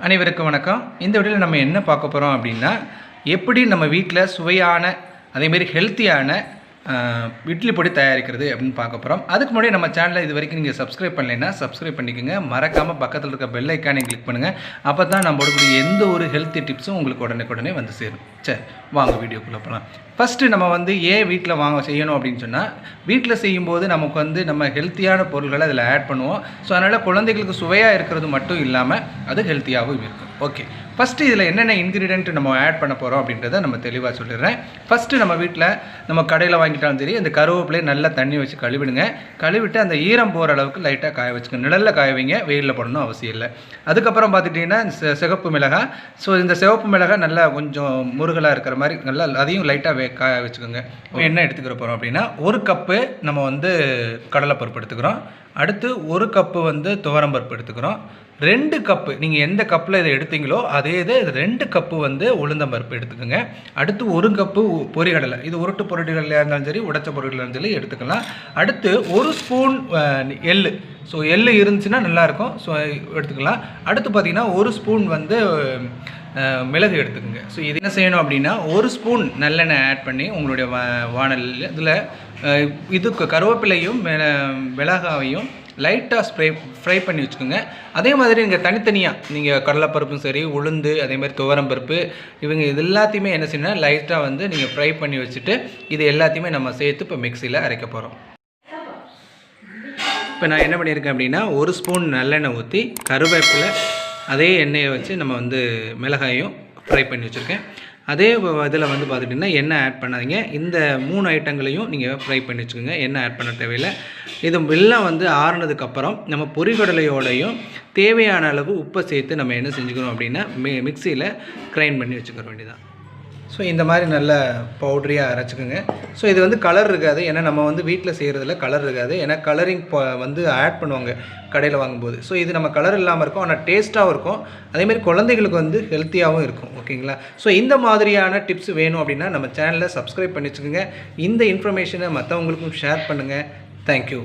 அனைவருக்கும் வணக்கம். இந்த வீடியோவில் நம்ம என்ன பார்க்க போகிறோம் அப்படின்னா, எப்படி நம்ம வீட்டில் சுவையான அதேமாரி ஹெல்த்தியான இட்லி பொடி தயாரிக்கிறது அப்படின்னு பார்க்க போகிறோம். அதுக்கு முன்னாடி நம்ம சேனலை இது வரைக்கும் நீங்கள் சப்ஸ்கிரைப் பண்ணலைன்னா சப்ஸ்கிரைப் பண்ணிக்கோங்க. மறக்காமல் பக்கத்தில் இருக்க பெல் ஐக்கானை கிளிக் பண்ணுங்கள். அப்போ தான் நம்ம போடக்கூடிய எந்த ஒரு ஹெல்த்தி டிப்ஸும் உங்களுக்கு உடனே வந்து சேரும். சரி, வாங்க வீடியோக்குள்ளே போகலாம். ஃபஸ்ட்டு நம்ம ஏன் வீட்டில் செய்யணும் அப்படின்னு சொன்னால், வீட்டில் செய்யும்போது நமக்கு நம்ம ஹெல்த்தியான பொருள்களை அதில் ஆட் பண்ணுவோம். ஸோ அதனால் குழந்தைகளுக்கு சுவையாக இருக்கிறது மட்டும் இல்லாமல் அது ஹெல்த்தியாகவும் இருக்கும். ஓகே, ஃபஸ்ட்டு இதில் என்னென்ன இன்க்ரீடியன்ட் நம்ம ஆட் பண்ண போகிறோம் அப்படின்றத நம்ம தெளிவாக சொல்லிடுறேன். ஃபஸ்ட்டு நம்ம வீட்டில் நம்ம கடையில் வாங்கிட்டாலும் சரி, அந்த கருவேப்பிலையை நல்லா தண்ணி வச்சு கழுவிடுங்க. கழுவிட்டு அந்த ஈரம் போகிற அளவுக்கு லைட்டாக காய வச்சுக்கோங்க. நிழலில் காய வைங்க, வெயிலில் போடணும் அவசியம் இல்லை. அதுக்கப்புறம் பார்த்துட்டிங்கன்னா சிகப்பு மிளகாய். ஸோ இந்த சிவப்பு மிளகாய் நல்லா கொஞ்சம் முருகலாக இருக்கிற மாதிரி நல்லா அதையும் லைட்டாக காய வச்சுக்கோங்க. என்ன எடுத்துக்கிற போகிறோம் அப்படின்னா, 1 கப்பு நம்ம கடலைப்பருப்பு எடுத்துக்கிறோம். அடுத்து 1 கப்பு துவரம்பருப்பு எடுத்துக்கிறோம். 2 கப்பு நீங்கள் எந்த கப்பில் இதை எடுத்தீங்களோ அதே இது 2 கப்பு உளுந்தம்பருப்பு எடுத்துக்கோங்க. அடுத்து 1 கப்பு பொரிகடலை. இது உருட்டு பொருட்களையாக இருந்தாலும் சரி, உடைச்ச பொருட்களாக இருந்தாலும் சரி எடுத்துக்கலாம். அடுத்து 1 ஸ்பூன் எள்ளு. ஸோ எள்ளு இருந்துச்சுன்னா நல்லாயிருக்கும். ஸோ எடுத்துக்கலாம். அடுத்து பார்த்திங்கன்னா 1 ஸ்பூன் மிளகு எடுத்துக்கோங்க. ஸோ இது என்ன செய்யணும் அப்படின்னா, 1 ஸ்பூன் நல்லெண்ணெய் ஆட் பண்ணி உங்களுடைய வானலில் இதில் கருவேப்பிலையும் மிளகாவையும் லைட்டாக ஃப்ரை பண்ணி வச்சுக்கோங்க. அதே மாதிரி நீங்கள் தனித்தனியாக நீங்கள் கடலைப்பருப்பும் சரி, உளுந்து, அதேமாதிரி துவரம்பருப்பு, இது எல்லாத்தையுமே என்ன செய்யணும்னா லைட்டாக நீங்கள் ஃப்ரை பண்ணி வச்சுட்டு இது எல்லாத்தையுமே நம்ம சேர்த்து இப்போ மிக்சியில் அரைக்க போகிறோம். இப்போ நான் என்ன பண்ணியிருக்கேன் அப்படின்னா, 1 ஸ்பூன் நல்லெண்ணெய் ஊற்றி கருவேப்பிலை அதே எண்ணெயை வச்சு நம்ம மிளகாயும் ஃப்ரை பண்ணி வச்சுருக்கேன். அதே இதில் பார்த்துட்டிங்கன்னா எண்ணெய் ஆட் பண்ணாதீங்க. இந்த 3 ஐட்டங்களையும் நீங்கள் ஃப்ரை பண்ணி வச்சுக்கோங்க. எண்ணெய் ஆட் பண்ண தேவையில்லை. இது எல்லாம் ஆறுனதுக்கப்புறம் நம்ம பொரிகடலையோடையும் தேவையான அளவு உப்பை சேர்த்து நம்ம என்ன செஞ்சுக்கணும் அப்படின்னா மிக்சியில் கிரைண்ட் பண்ணி வச்சுக்க வேண்டியதான். ஸோ இந்த மாதிரி நல்ல பவுட்ரியாக அரைச்சிக்கோங்க. ஸோ இது கலர் இருக்காது. ஏன்னா நம்ம வீட்டில் செய்கிறதுல கலர் இருக்காது. ஏன்னா கலரிங் ஆட் பண்ணுவாங்க கடையில் வாங்கும்போது. ஸோ இது நம்ம கலர் இல்லாமல் இருக்கும், ஆனால் டேஸ்ட்டாகவும் இருக்கும். அதேமாதிரி குழந்தைகளுக்கு ஹெல்த்தியாகவும் இருக்கும். ஓகேங்களா? ஸோ இந்த மாதிரியான டிப்ஸ் வேணும் அப்படின்னா நம்ம சேனலை சப்ஸ்கிரைப் பண்ணி வச்சுக்கோங்க. இந்த இன்ஃபர்மேஷனை மற்றவங்களுக்கும் ஷேர் பண்ணுங்கள். தேங்க்யூ.